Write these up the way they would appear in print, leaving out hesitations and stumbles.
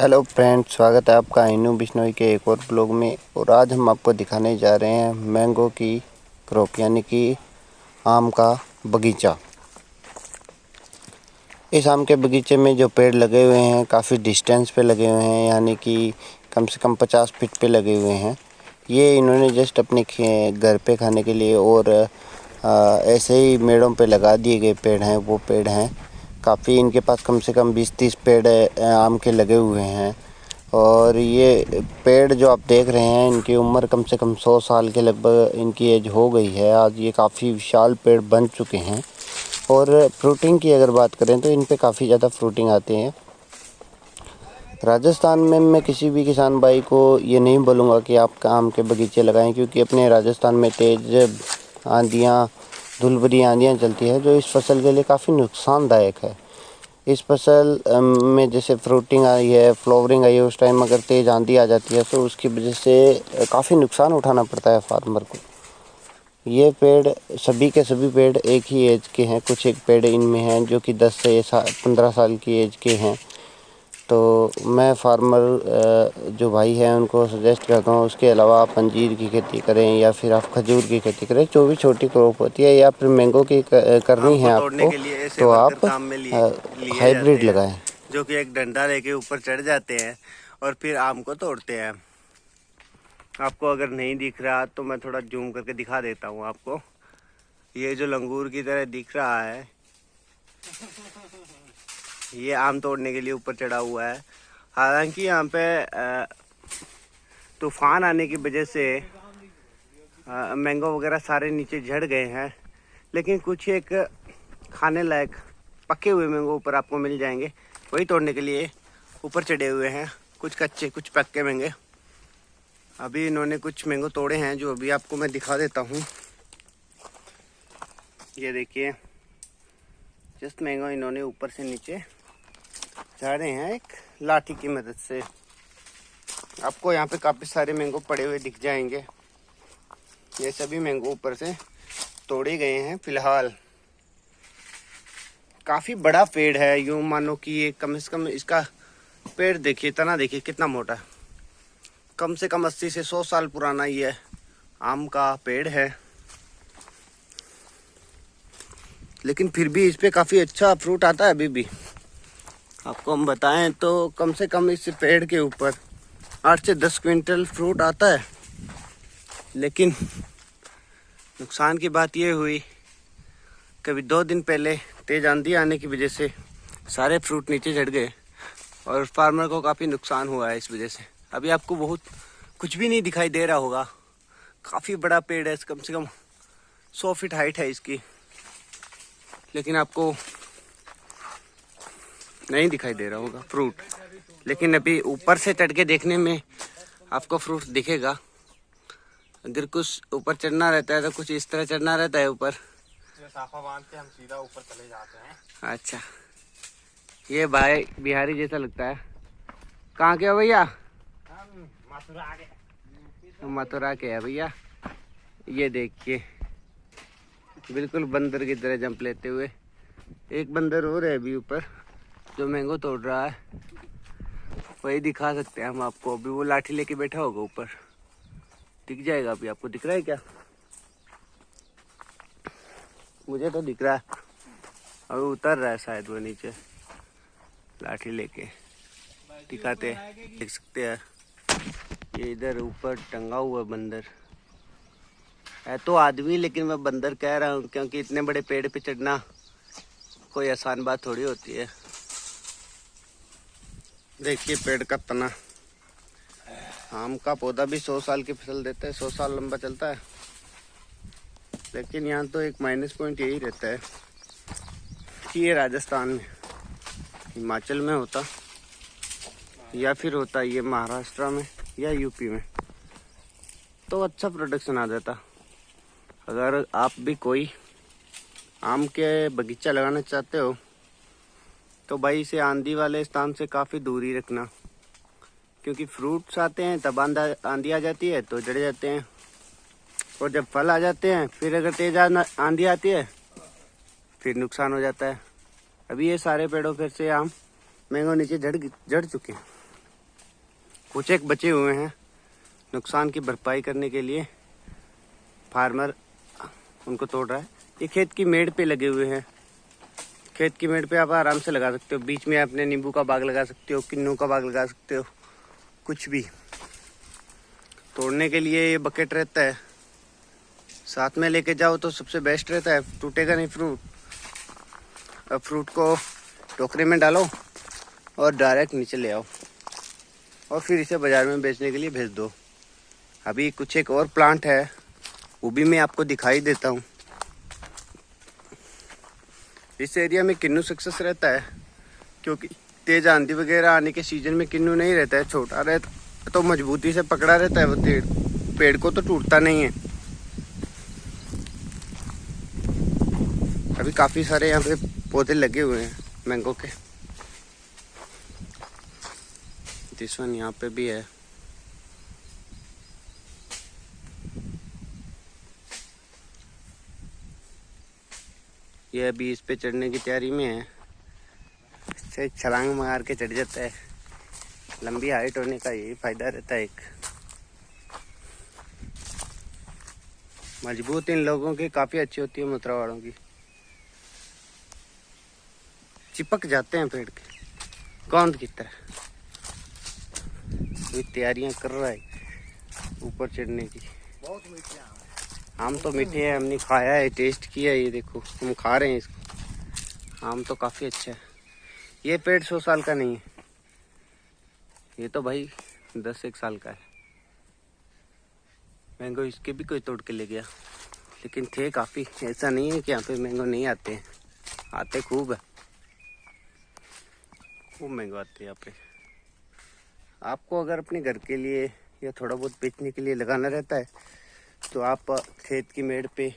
Hello friend, स्वागत है आपका इनू बिश्नोई के एक और ब्लॉग में। और आज हम आपको दिखाने जा रहे हैं मैंगो की क्रॉप, यानी कि आम का बगीचा। इस आम के बगीचे में जो पेड़ लगे हुए हैं काफ़ी डिस्टेंस पे लगे हुए हैं, यानी कि कम से कम 50 फीट पे लगे हुए हैं। ये इन्होंने जस्ट अपने घर पे खाने के लिए और ऐसे ही मेड़ों पे लगा दिए गए पेड़ हैं, वो पेड़ हैं। काफ़ी इनके पास कम से कम 20-30 पेड़ आम के लगे हुए हैं। और ये पेड़ जो आप देख रहे हैं, इनकी उम्र कम से कम 100 साल के लगभग इनकी एज हो गई है। आज ये काफ़ी विशाल पेड़ बन चुके हैं। और फ्रूटिंग की अगर बात करें तो इन पे काफ़ी ज़्यादा फ्रूटिंग आते हैं। राजस्थान में मैं किसी भी किसान भाई को ये नहीं बोलूँगा कि आप आम के बगीचे लगाएं, क्योंकि अपने राजस्थान में तेज़ आंधियाँ, धूल भरी आंधियाँ चलती है, जो इस फसल के लिए काफ़ी नुकसानदायक है। इस फसल में जैसे फ्रूटिंग आई है, फ्लावरिंग आई है, उस टाइम अगर तेज़ आंधी आ जाती है तो उसकी वजह से काफ़ी नुकसान उठाना पड़ता है फार्मर को। ये पेड़ सभी के सभी पेड़ एक ही एज के हैं। कुछ एक पेड़ इनमें हैं जो कि 10 से 15 साल की एज के हैं। तो मैं फार्मर जो भाई हैं उनको सजेस्ट करता हूँ, उसके अलावा आप अंजीर की खेती करें या फिर आप खजूर की खेती करें, जो भी छोटी क्रॉप होती है, या फिर मैंगो की करनी है आपको, के लिए ऐसे तो वर्कर आप काम में लिए जाते हाइब्रिड हैं, लगाएं। जो कि एक डंडा लेके ऊपर चढ़ जाते हैं और फिर आम को तोड़ते हैं। आपको अगर नहीं दिख रहा तो मैं थोड़ा जूम करके दिखा देता हूँ आपको। ये जो लंगूर की तरह दिख रहा है, ये आम तोड़ने के लिए ऊपर चढ़ा हुआ है। हालांकि यहाँ पे तूफान आने की वजह से मैंगो वगैरह सारे नीचे झड़ गए हैं, लेकिन कुछ एक खाने लायक पके हुए मैंगो ऊपर आपको मिल जाएंगे, वही तोड़ने के लिए ऊपर चढ़े हुए हैं। कुछ कच्चे कुछ पक्के मैंगे। अभी इन्होंने कुछ मैंगो तोड़े हैं जो अभी आपको मैं दिखा देता हूँ। ये देखिए, जस्ट मैंगो इन्होंने ऊपर से नीचे झाड़े हैं एक लाठी की मदद से। आपको यहाँ पे काफ़ी सारे मैंगो पड़े हुए दिख जाएंगे। ये सभी मैंगो ऊपर से तोड़े गए हैं फिलहाल। काफ़ी बड़ा पेड़ है, यूँ मानो कि ये कम से कम इसका पेड़ देखिए, तना देखिए कितना मोटा। कम से कम 80 से 100 साल पुराना ये आम का पेड़ है, लेकिन फिर भी इस पे काफ़ी अच्छा फ्रूट आता है। अभी भी आपको हम बताएं तो कम से कम इस पेड़ के ऊपर 8 से 10 क्विंटल फ्रूट आता है। लेकिन नुकसान की बात ये हुई, कभी 2 दिन पहले तेज आंधी आने की वजह से सारे फ्रूट नीचे झड़ गए और फार्मर को काफ़ी नुकसान हुआ है इस वजह से। अभी आपको बहुत कुछ भी नहीं दिखाई दे रहा होगा, काफ़ी बड़ा पेड़ है, कम से कम 100 फीट हाइट है इसकी, लेकिन आपको नहीं दिखाई दे रहा होगा फ्रूट। लेकिन अभी ऊपर से चढ़ के देखने में आपको फ्रूट दिखेगा। अगर कुछ ऊपर चढ़ना रहता है तो कुछ इस तरह चढ़ना रहता है ऊपर, साफा बांध के हम सीधा ऊपर चले जाते हैं। अच्छा, ये भाई बिहारी जैसा लगता है। कहाँ के हो भैया? मथुरा के है भैया। ये देखिए, बिल्कुल बंदर की तरह जंप लेते हुए एक बंदर और है अभी ऊपर जो मैंगो तोड़ रहा है, वही दिखा सकते हैं हम आपको। अभी वो लाठी लेके बैठा होगा ऊपर, दिख जाएगा। अभी आपको दिख रहा है क्या? मुझे तो दिख रहा है। अभी उतर रहा है शायद वो नीचे लाठी लेके, दिखाते देख सकते हैं। ये इधर ऊपर टंगा हुआ बंदर है, तो आदमी, लेकिन मैं बंदर कह रहा हूँ क्योंकि इतने बड़े पेड़ पे चढ़ना कोई आसान बात थोड़ी होती है। देखिए पेड़ का तना। आम का पौधा भी 100 साल की फसल देता है, 100 साल लंबा चलता है। लेकिन यहाँ तो एक माइनस पॉइंट यही रहता है कि ये राजस्थान में, हिमाचल में होता या फिर होता ये महाराष्ट्र में या यूपी में, तो अच्छा प्रोडक्शन आ जाता। अगर आप भी कोई आम के बगीचा लगाना चाहते हो तो भाई इसे आंधी वाले स्थान से काफ़ी दूरी रखना, क्योंकि फ्रूट्स आते हैं तब आंधी आ जाती है तो जड़ जाते हैं, और जब फल आ जाते हैं फिर अगर तेज आंधी आती है फिर नुकसान हो जाता है। अभी ये सारे पेड़ों फिर से आम मैंगो नीचे जड़ चुके हैं। कुछ एक बचे हुए हैं। नुकसान की भरपाई करने के लिए फार्मर उनको तोड़ रहा है। ये खेत की मेड़ पे लगे हुए हैं। खेत की मेड़ पे आप आराम से लगा सकते हो। बीच में अपने नींबू का बाग लगा सकते हो, किन्नू का बाग लगा सकते हो, कुछ भी। तोड़ने के लिए ये बकेट रहता है, साथ में लेके जाओ तो सबसे बेस्ट रहता है, टूटेगा नहीं फ्रूट। अब फ्रूट को टोकरे में डालो और डायरेक्ट नीचे ले आओ और फिर इसे बाज़ार में बेचने के लिए भेज दो। अभी कुछ एक और प्लांट है, वो भी मैं आपको दिखाई देता हूँ। इस एरिया में किन्नू सक्सेस रहता है क्योंकि तेज आंधी वगैरह आने के सीजन में किन्नू नहीं रहता है। छोटा रहता तो मजबूती से पकड़ा रहता है वो पेड़ को, तो टूटता नहीं है। अभी काफ़ी सारे यहाँ पे पौधे लगे हुए हैं मैंगो के। दिस वन यहाँ पे भी है। ये अभी इस पे चढ़ने की तैयारी में है। इससे छलांग मार के चढ़ जाता है। लंबी हाइट होने का यही फायदा रहता है। एक मजबूत इन लोगों की काफ़ी अच्छी होती है, मुतरावाड़ों की। चिपक जाते हैं पेड़ के गोंद की तरह। ये तैयारियां कर रहा है ऊपर चढ़ने की। बहुत मीठे आम है। आम तो मीठे हैं, हमने खाया है, टेस्ट किया है। ये देखो हम खा रहे हैं इसको। आम तो काफ़ी अच्छा है। ये पेड़ 100 साल का नहीं है, ये तो भाई 10-1 साल का है। मैंगो इसके भी कोई तोड़ के ले गया, लेकिन थे काफ़ी। ऐसा नहीं है कि यहाँ पे मैंगो नहीं आते हैं, आते खूब है, खूब मैंगो आते हैं यहाँ पे। आपको अगर अपने घर के लिए या थोड़ा बहुत बेचने के लिए लगाना रहता है तो आप खेत की मेड़ पे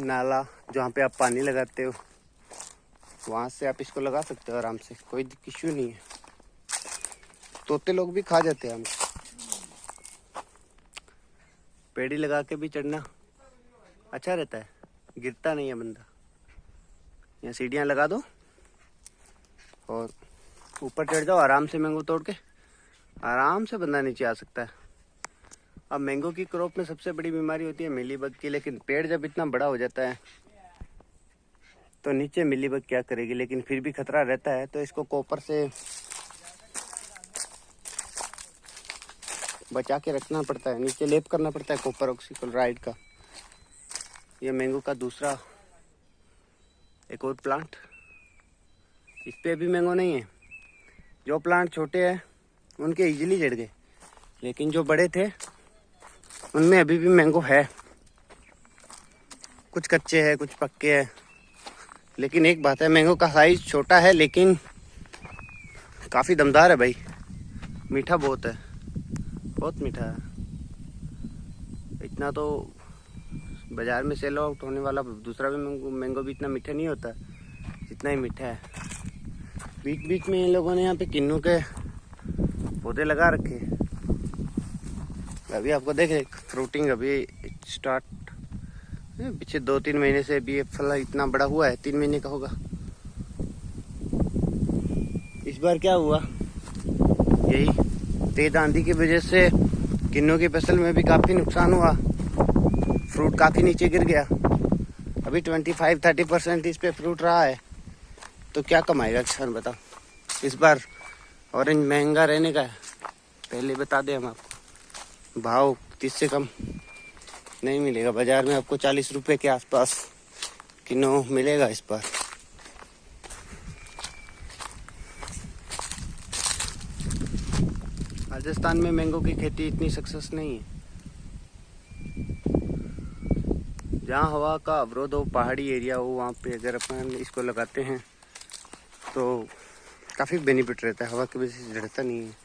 नाला जहाँ पे आप पानी लगाते हो वहाँ से आप इसको लगा सकते हो आराम से, कोई इश्यू नहीं है। तोते लोग भी खा जाते हैं हम। पेड़ी लगा के भी चढ़ना अच्छा रहता है, गिरता नहीं है बंदा। यहाँ सीढ़ियाँ लगा दो और ऊपर चढ़ जाओ आराम से। मैंगो तोड़ के आराम से बंदा नीचे आ सकता है। अब मैंगो की क्रॉप में सबसे बड़ी बीमारी होती है मिलीबग की, लेकिन पेड़ जब इतना बड़ा हो जाता है तो नीचे मिलीबग क्या करेगी, लेकिन फिर भी खतरा रहता है। तो इसको कॉपर से बचा के रखना पड़ता है, नीचे लेप करना पड़ता है कॉपर ऑक्सीक्लोराइड का। ये मैंगो का दूसरा एक और प्लांट, इस पे अभी मैंगो नहीं है। जो प्लांट छोटे हैं उनके इजीली जड़ गए, लेकिन जो बड़े थे उनमें अभी भी मैंगो है। कुछ कच्चे हैं, कुछ पक्के हैं, लेकिन एक बात है, मैंगो का साइज छोटा है लेकिन काफ़ी दमदार है भाई। मीठा बहुत है, बहुत मीठा है। इतना तो बाज़ार में सेल आउट होने वाला दूसरा भी मैंगो भी इतना मीठा नहीं होता जितना ही मीठा है। बीच बीच में इन लोगों ने यहाँ पे किन्नू के पौधे लगा रखे। अभी आपको देखे फ्रूटिंग अभी स्टार्ट, पीछे 2-3 महीने से अभी ये फल इतना बड़ा हुआ है, 3 महीने का होगा। इस बार क्या हुआ, यही तेज आंधी की वजह से किन्नू की फसल में भी काफ़ी नुकसान हुआ। फ्रूट काफ़ी नीचे गिर गया। अभी 25-30% इस पे फ्रूट रहा है, तो क्या कमाएगा किसान बताओ। इस बार ऑरेंज महंगा रहने का है, पहले बता दें हम आपको। भाव 30 से कम नहीं मिलेगा बाज़ार में आपको। 40 रुपये के आसपास किलो मिलेगा इस बार। राजस्थान में मैंगो की खेती इतनी सक्सेस नहीं है। जहाँ हवा का अवरोध हो, पहाड़ी एरिया हो, वहाँ पे अगर अपन इसको लगाते हैं तो काफ़ी बेनिफिट रहता है। हवा की वजह से झड़ता नहीं है।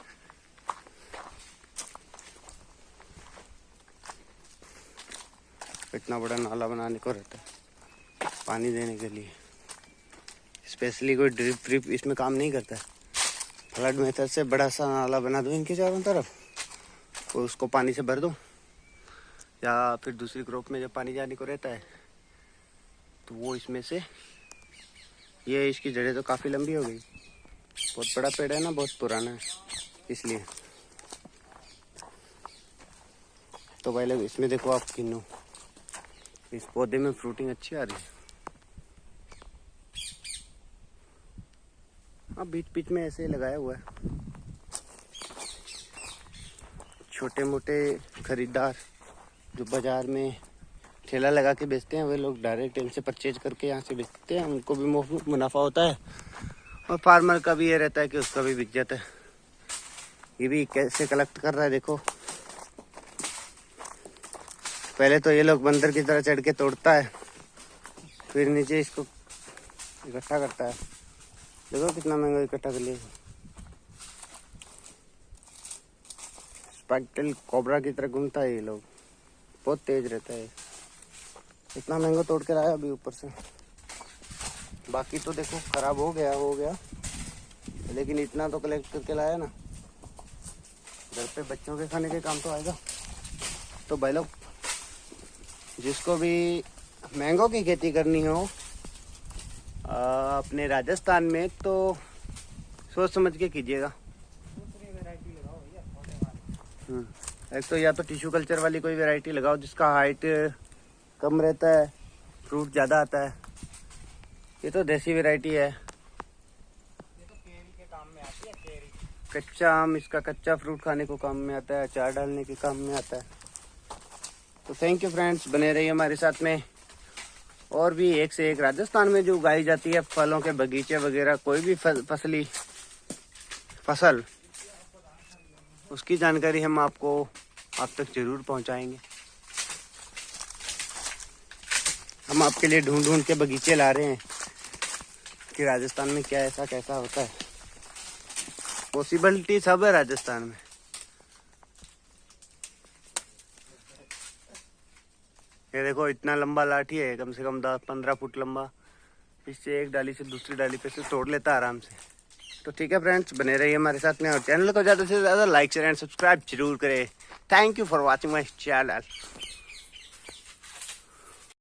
इतना बड़ा नाला बनाने को रहता है पानी देने के लिए। स्पेशली कोई ड्रिप इसमें काम नहीं करता है। फ्लड मेथड से बड़ा सा नाला बना दो इनके चारों तरफ और उसको पानी से भर दो, या फिर दूसरी क्रॉप में जब पानी जाने को रहता है तो वो इसमें से, ये इसकी जड़ें तो काफ़ी लंबी हो गई। बहुत बड़ा पेड़ है ना, बहुत पुराना है। इसलिए। तो भाई लोग इसमें देखो आप किन्नू, इस पौधे में फ्रूटिंग अच्छी आ रही है। हाँ बीच बीच में ऐसे ही लगाया हुआ है। छोटे मोटे खरीदार जो बाजार में ठेला लगा के बेचते हैं, वे लोग डायरेक्ट इनसे परचेज करके यहाँ से बेचते हैं, उनको भी मुनाफा होता है और फार्मर का भी ये रहता है कि उसका भी बिक जाता है। ये भी कैसे कलेक्ट कर रहा है देखो। पहले तो ये लोग बंदर की तरह चढ़ के तोड़ता है, फिर नीचे इसको इकट्ठा करता है। देखो कितना महंगा इकट्ठा कर लिया। स्पाइकटेल कोबरा की तरह घूमता है ये लोग, बहुत तेज रहता है। इतना महंगा तोड़ के लाया अभी ऊपर से। बाकी तो देखो खराब हो गया, लेकिन इतना तो कलेक्ट करके लाया ना, घर पे बच्चों के खाने के काम तो आएगा। तो भाई लोग जिसको भी मैंगो की खेती करनी हो अपने राजस्थान में, तो सोच समझ के कीजिएगा। एक तो या तो टिश्यू कल्चर वाली कोई वैरायटी लगाओ जिसका हाइट कम रहता है, फ्रूट ज़्यादा आता है। ये तो देसी वैरायटी है। ये तो केरी के काम में आती है, केरी। कच्चा आम, इसका कच्चा फ्रूट खाने को काम में आता है, अचार डालने के काम में आता है। तो थैंक यू फ्रेंड्स, बने रहिए हमारे साथ में। और भी एक से एक राजस्थान में जो उगाई जाती है फलों के बगीचे वगैरह, कोई भी फसल उसकी जानकारी हम आपको आप तक जरूर पहुंचाएंगे। हम आपके लिए ढूंढ के बगीचे ला रहे हैं कि राजस्थान में क्या ऐसा कैसा होता है। पॉसिबिलिटी सब है राजस्थान में। ये देखो इतना लंबा लाठी है, कम से कम 10-15 फुट लंबा। इससे एक डाली से दूसरी डाली पे से तोड़ लेता आराम से। तो ठीक है फ्रेंड्स, बने रहिए हमारे साथ में और चैनल को ज़्यादा से ज़्यादा लाइक शेयर एंड सब्सक्राइब जरूर करें। Thank you for watching my channel.